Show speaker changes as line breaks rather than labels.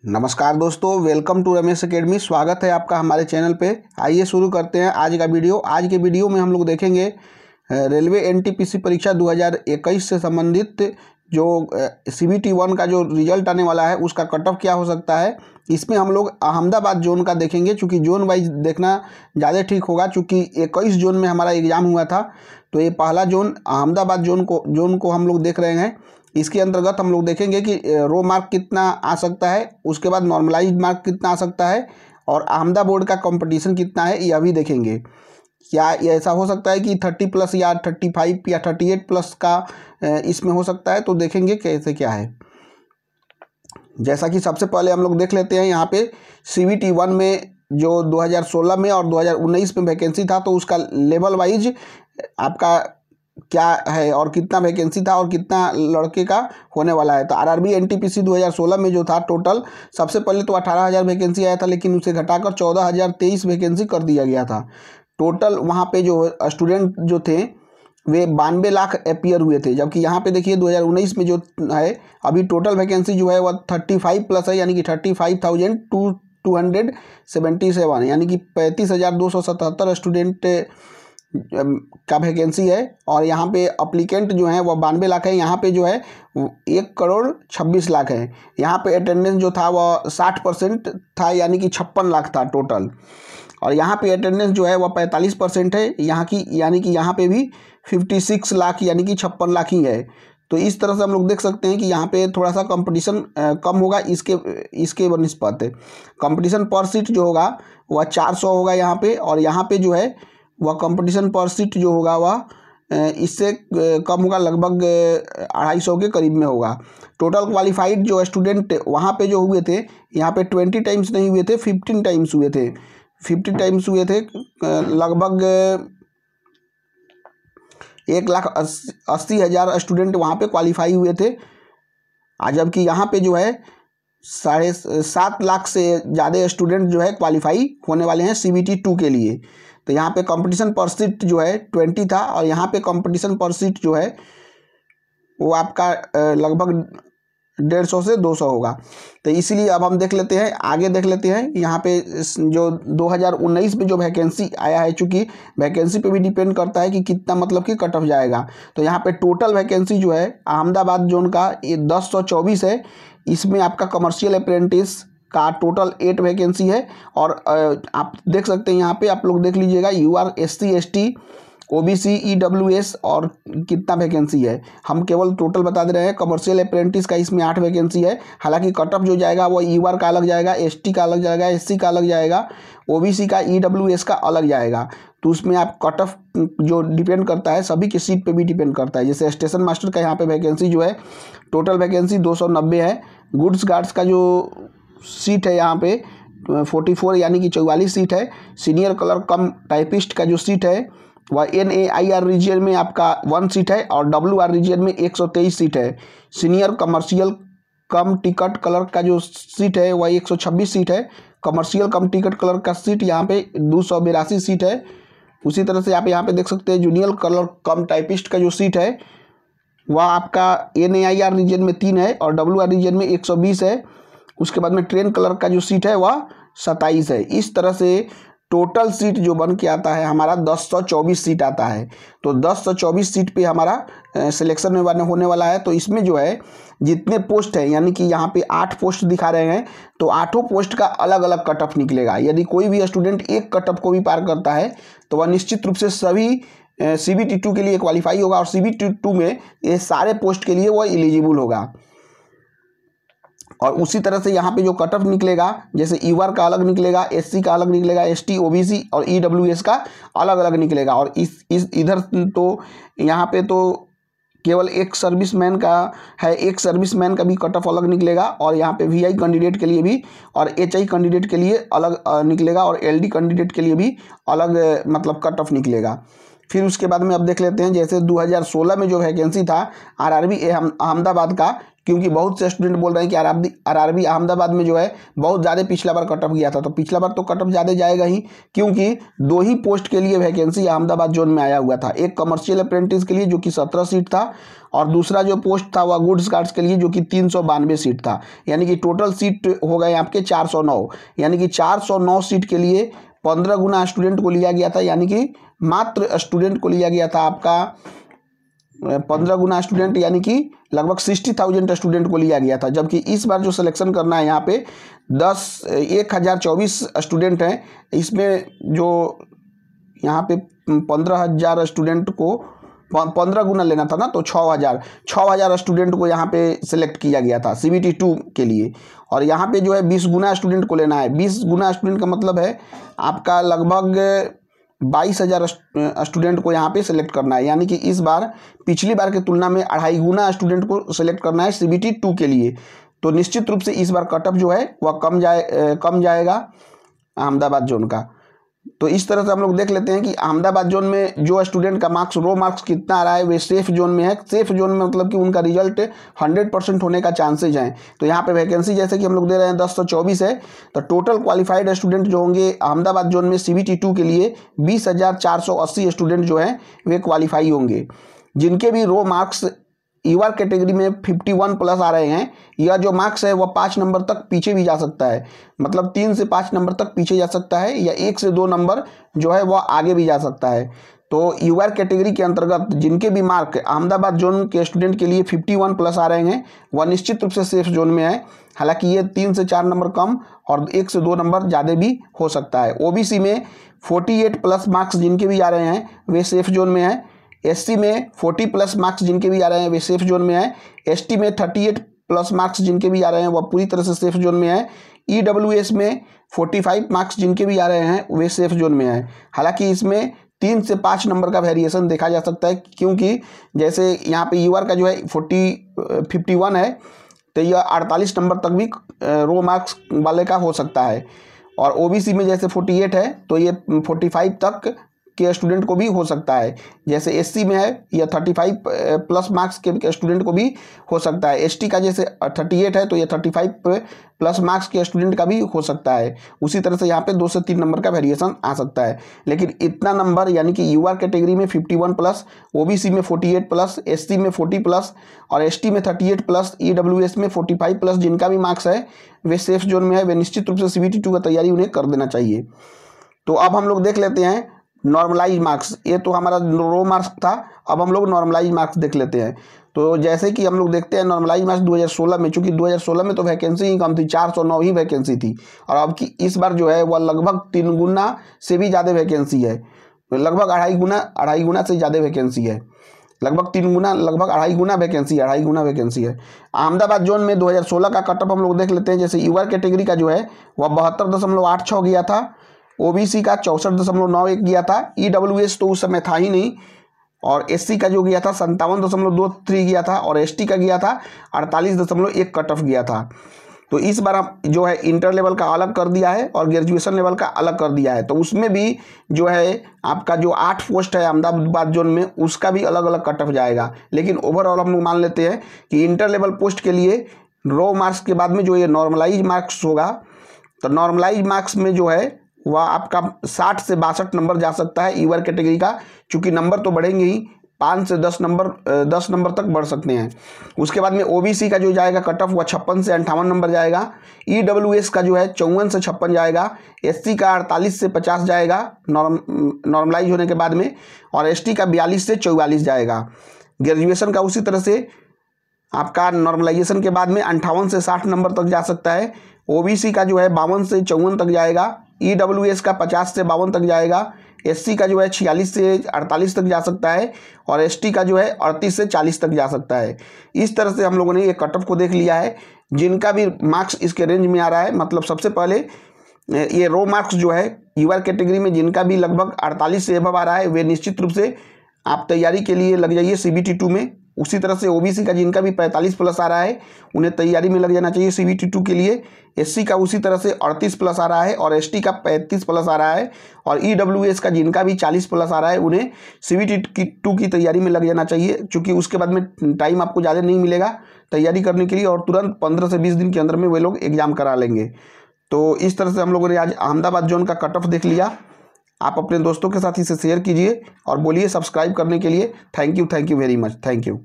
नमस्कार दोस्तों, welcome to Ramesh academy. स्वागत है आपका हमारे चैनल पे। आइए शुरू करते हैं आज का वीडियो। आज के वीडियो में हम लोग देखेंगे रेलवे एनटीपीसी परीक्षा 2021 से संबंधित जो CBT 1 का जो रिजल्ट आने वाला है उसका कट ऑफ क्या हो सकता है। इसमें हम लोग अहमदाबाद जोन का देखेंगे, चूँकि जोन वाइज देखना ज़्यादा ठीक होगा। चूँकि 21 जोन में हमारा एग्ज़ाम हुआ था, तो ये पहला जोन अहमदाबाद जोन को हम लोग देख रहे हैं। इसके अंतर्गत हम लोग देखेंगे कि रो मार्क कितना आ सकता है, उसके बाद नॉर्मलाइज्ड मार्क कितना आ सकता है, और अहमदाबाद बोर्ड का कंपटीशन कितना है यह भी देखेंगे। क्या ऐसा हो सकता है कि 30+ या 35 या 38+ का इसमें हो सकता है, तो देखेंगे कैसे क्या है। जैसा कि सबसे पहले हम लोग देख लेते हैं यहाँ पे CBT 1 में जो 2016 में और 2019 में वैकेंसी था, तो उसका लेवल वाइज आपका क्या है और कितना वैकेंसी था और कितना लड़के का होने वाला है। तो RRB NTPC 2016 में जो था टोटल, सबसे पहले तो 18,000 वैकेंसी आया था, लेकिन उसे घटाकर 14,023 वैकेंसी कर दिया गया था। टोटल वहाँ पे जो स्टूडेंट जो थे वे 92 लाख अपीयर हुए थे। जबकि यहाँ पे देखिए 2019 में जो है अभी टोटल वैकेंसी जो है वह 35+ है, यानी कि 35,277, यानी कि 35,277 स्टूडेंट का वैकेंसी है। और यहाँ पे अप्लीकेंट जो है वह 92 लाख है। यहाँ पे जो है 1,26,00,000 है। यहाँ पे अटेंडेंस जो था वह 60% था, यानी कि 56 लाख था टोटल। और यहाँ पे अटेंडेंस जो है वह 45% है यहाँ की, यानी कि यहाँ पे भी 56 लाख यानी कि 56 लाख ही है। तो इस तरह से हम लोग देख सकते हैं कि यहाँ पे थोड़ा सा कंपटीशन कम होगा इसके बनिस्पत। कंपटीशन पर सीट जो होगा वह 400 होगा यहाँ पे, और यहाँ पे जो है वह कंपटीशन पर सीट जो होगा वह इससे कम होगा, लगभग 250 के करीब में होगा। टोटल क्वालिफाइड जो स्टूडेंट वहाँ पे जो हुए थे, यहाँ पे 20 टाइम्स नहीं हुए थे, 15 टाइम्स हुए थे। 50 टाइम्स हुए थे, लगभग 1,80,000 स्टूडेंट वहाँ पे क्वालिफाई हुए थे। जबकि यहाँ पे जो है 7.5 लाख से ज़्यादा स्टूडेंट जो है क्वालिफाई होने वाले हैं CBT 2 के लिए। तो यहाँ पे कंपटीशन पर सीट जो है 20 था, और यहाँ पे कंपटीशन पर सीट जो है वो आपका लगभग 150 से 200 होगा। तो इसीलिए अब हम देख लेते हैं, आगे देख लेते हैं यहाँ पे जो 2019 में जो वैकेंसी आया है। चूँकि वैकेंसी पे भी डिपेंड करता है कि कितना मतलब कि कट ऑफ जाएगा। तो यहाँ पे टोटल वैकेंसी जो है अहमदाबाद जोन का ये 1024 है। इसमें आपका कमर्शियल अप्रेंटिस का टोटल 8 वैकेंसी है। और आप देख सकते हैं यहाँ पे, आप लोग देख लीजिएगा UR SC ST OBC EWS और कितना वैकेंसी है। हम केवल टोटल बता दे रहे हैं। कमर्शियल अप्रेंटिस का इसमें 8 वैकेंसी है। हालांकि कट ऑफ जो जाएगा वो UR का अलग जाएगा, ST का अलग जाएगा, SC का अलग जाएगा, OBC का EWS का अलग जाएगा। तो उसमें आप कट ऑफ जो डिपेंड करता है सभी की सीट पे भी डिपेंड करता है। जैसे स्टेशन मास्टर का यहाँ पे वैकेंसी जो है टोटल वैकेंसी 290 है। गुड्स गार्ड्स का जो सीट है यहाँ पे 44 यानी कि 44 सीट है। सीनियर क्लर्क कम टाइपिस्ट का जो सीट है वह NAIR रीजन में आपका 1 सीट है, और WR रीजन में 123 सीट है। सीनियर कमर्शियल कम टिकट क्लर्क का जो सीट है वह 126 सीट है। कमर्शियल कम टिकट क्लर्क का सीट यहाँ पे 282 सीट है। उसी तरह से आप यहाँ पे देख सकते हैं जूनियर क्लर्क कम टाइपिस्ट का जो सीट है वह आपका NAIR रीजन में 3 है, और WR रीजन में 120 है। उसके बाद में ट्रेन क्लर्क का जो सीट है वह 27 है। इस तरह से टोटल सीट जो बन के आता है हमारा 1024 सीट आता है। तो 1024 सीट पे हमारा सिलेक्शन में होने वाला है। तो इसमें जो है जितने पोस्ट हैं, यानी कि यहाँ पे 8 पोस्ट दिखा रहे हैं, तो 8 पोस्ट का अलग अलग कट ऑफ निकलेगा। यदि कोई भी स्टूडेंट एक कट ऑफ को भी पार करता है तो वह निश्चित रूप से सभी CBT 2 के लिए क्वालिफाई होगा, और CBT 2 में ये सारे पोस्ट के लिए वह एलिजिबल होगा। और उसी तरह से यहाँ पे जो कट ऑफ निकलेगा, जैसे UR का अलग निकलेगा, SC का अलग निकलेगा, ST OBC और EWS का अलग अलग निकलेगा। और इस इधर तो यहाँ पे तो केवल एक सर्विसमैन का है, एक सर्विसमैन का भी कट ऑफ अलग निकलेगा। और यहाँ पे VI कैंडिडेट के लिए भी और HI कैंडिडेट के लिए अलग निकलेगा, और LD कैंडिडेट के लिए भी अलग मतलब कट ऑफ निकलेगा। फिर उसके बाद में अब देख लेते हैं जैसे 2016 में जो वैकेंसी था आरआरबी अहमदाबाद का, क्योंकि बहुत से स्टूडेंट बोल रहे हैं कि आरआरबी अहमदाबाद में जो है बहुत ज़्यादा पिछला बार कट ऑफ गया था। तो पिछला बार तो कट ऑफ ज़्यादा जाएगा ही, क्योंकि 2 ही पोस्ट के लिए वैकेंसी अहमदाबाद जोन में आया हुआ था। एक कमर्शियल अप्रेंटिस के लिए जो कि 17 सीट था, और दूसरा जो पोस्ट था वह गुड्स गार्ड्स के लिए जो कि 392 सीट था। यानी कि टोटल सीट हो गए आपके 409। यानी कि 409 सीट के लिए 15 गुना स्टूडेंट को लिया गया था। यानी कि मात्र स्टूडेंट को लिया गया था आपका 15 गुना स्टूडेंट, यानी कि लगभग 60,000 स्टूडेंट को लिया गया था। जबकि इस बार जो सिलेक्शन करना है यहाँ पे 1024 स्टूडेंट हैं। इसमें जो यहाँ पे 15,000 स्टूडेंट को 15 गुना लेना था ना, तो 6,000 स्टूडेंट को यहाँ पे सिलेक्ट किया गया था CBT 2 के लिए। और यहाँ पे जो है 20 गुना स्टूडेंट को लेना है। 20 गुना स्टूडेंट का मतलब है आपका लगभग 22,000 स्टूडेंट को यहाँ पे सिलेक्ट करना है। यानी कि इस बार पिछली बार की तुलना में 2.5 गुना स्टूडेंट को सिलेक्ट करना है CBT 2 के लिए। तो निश्चित रूप से इस बार कट ऑफ जो है वह कम जाएगा अहमदाबाद जोन का। तो इस तरह से हम लोग देख लेते हैं कि अहमदाबाद जोन में जो स्टूडेंट का मार्क्स रो मार्क्स कितना आ रहा है वे सेफ जोन में है। सेफ जोन में मतलब कि उनका रिजल्ट 100% होने का चांसेज हैं। तो यहाँ पे वैकेंसी जैसे कि हम लोग दे रहे हैं 1024 है। तो टोटल क्वालिफाइड स्टूडेंट जो होंगे अहमदाबाद जोन में CBT 2 के लिए 20,480 स्टूडेंट जो हैं वे क्वालिफाई होंगे। जिनके भी रो मार्क्स यूआर कैटेगरी में 51 प्लस आ रहे हैं, यह जो मार्क्स है वह 5 नंबर तक पीछे भी जा सकता है। मतलब 3 से 5 नंबर तक पीछे जा सकता है, या 1 से 2 नंबर जो है वह आगे भी जा सकता है। तो यूआर कैटेगरी के अंतर्गत जिनके भी मार्क अहमदाबाद जोन के स्टूडेंट के लिए 51 प्लस आ रहे हैं वह निश्चित रूप से सेफ जोन में है। हालांकि ये 3 से 4 नंबर कम और 1 से 2 नंबर ज़्यादा भी हो सकता है। OBC में 48 प्लस मार्क्स जिनके भी आ रहे हैं वे सेफ जोन में है। SC में 40 प्लस मार्क्स जिनके भी आ रहे हैं वे सेफ जोन में है। ST में 38 प्लस मार्क्स जिनके भी आ रहे हैं वह पूरी तरह से सेफ जोन में है। EWS में 45 मार्क्स जिनके भी आ रहे हैं वे सेफ जोन में है। हालांकि इसमें 3 से 5 नंबर का वेरिएशन देखा जा सकता है, क्योंकि जैसे यहाँ पे यूआर का जो है 51 है, तो यह 48 नंबर तक भी रो मार्क्स वाले का हो सकता है। और OBC में जैसे 48 है तो ये 45 तक के स्टूडेंट को भी हो सकता है। जैसे SC में है यह 35 प्लस मार्क्स के स्टूडेंट को भी हो सकता है। ST का जैसे 38 है तो यह 35 प्लस मार्क्स के स्टूडेंट का भी हो सकता है। उसी तरह से यहाँ पे 2 से 3 नंबर का वेरिएशन आ सकता है। लेकिन इतना नंबर यानी कि यूआर कैटेगरी में 51 प्लस, OBC में 48 प्लस, SC में 40 प्लस और ST में 38 प्लस, EWS में 45 प्लस जिनका भी मार्क्स है वे सेफ जोन में है। वे निश्चित रूप से CBT 2 का तैयारी उन्हें कर देना चाहिए। तो अब हम लोग देख लेते हैं नॉर्मलाइज मार्क्स। ये तो हमारा रो मार्क्स था, अब हम लोग नॉर्मलाइज मार्क्स देख लेते हैं। तो जैसे कि हम लोग देखते हैं नॉर्मलाइज मार्क्स 2016 में, चूंकि 2016 में तो वैकेंसी ही कम थी, 409 ही वैकेंसी थी, और अब की इस बार जो है वह लगभग 3 गुना से भी ज़्यादा वैकेंसी है। लगभग 2.5 गुना से ज़्यादा वैकेंसी है। लगभग 3 गुना, लगभग 2.5 गुना वैकेंसी है। अहमदाबाद जोन में 2016 का कटअप हम लोग देख लेते हैं। जैसे यूआर कैटेगरी का जो है वह 72.86 गया था। OBC का 64.91 गया था। EWS तो उस समय था ही नहीं। और SC का जो गया था 57.23 गया था। और ST का गया था 48.1 कट ऑफ गया था। तो इस बार हम जो है इंटर लेवल का अलग कर दिया है और ग्रेजुएशन लेवल का अलग कर दिया है। तो उसमें भी जो है आपका जो 8 पोस्ट है अहमदाबाद जोन में उसका भी अलग अलग कट ऑफ जाएगा। लेकिन ओवरऑल हम लोग मान लेते हैं कि इंटर लेवल पोस्ट के लिए रो मार्क्स के बाद में जो ये नॉर्मलाइज मार्क्स होगा, तो नॉर्मलाइज मार्क्स में जो है वह आपका 60 से 62 नंबर जा सकता है यूआर कैटेगरी का। चूँकि नंबर तो बढ़ेंगे ही, 5 से 10 नंबर तक बढ़ सकते हैं। उसके बाद में OBC का जो जाएगा कट ऑफ वह 56 से 58 नंबर जाएगा। EWS का जो है 54 से 56 जाएगा। SC का 48 से 50 जाएगा नॉर्मलाइज होने के बाद में। और ST का 42 से 44 जाएगा। ग्रेजुएशन का उसी तरह से आपका नॉर्मलाइजेशन के बाद में 58 से 60 नंबर तक जा सकता है। OBC का जो है 52 से 54 तक जाएगा। EWS का 50 से 52 तक जाएगा। SC का जो है 46 से 48 तक जा सकता है। और ST का जो है 38 से 40 तक जा सकता है। इस तरह से हम लोगों ने ये कट ऑफ को देख लिया है। जिनका भी मार्क्स इसके रेंज में आ रहा है, मतलब सबसे पहले ये रो मार्क्स जो है यूआर कैटेगरी में जिनका भी लगभग 48 से एबव आ रहा है, वे निश्चित रूप से आप तैयारी के लिए लग जाइए CBT 2 में। उसी तरह से ओबीसी का जिनका भी 45 प्लस आ रहा है उन्हें तैयारी में लग जाना चाहिए CBT 2 के लिए। SC का उसी तरह से 38 प्लस आ रहा है और ST का 35 प्लस आ रहा है और EWS का जिनका भी 40 प्लस आ रहा है उन्हें CBT 2 की तैयारी में लग जाना चाहिए, क्योंकि उसके बाद में टाइम आपको ज़्यादा नहीं मिलेगा तैयारी करने के लिए और तुरंत 15 से 20 दिन के अंदर में वे लोग एग्जाम करा लेंगे। तो इस तरह से हम लोगों ने आज अहमदाबाद जोन का कट ऑफ देख लिया। आप अपने दोस्तों के साथ इसे शेयर कीजिए और बोलिए सब्सक्राइब करने के लिए। Thank you very much, thank you.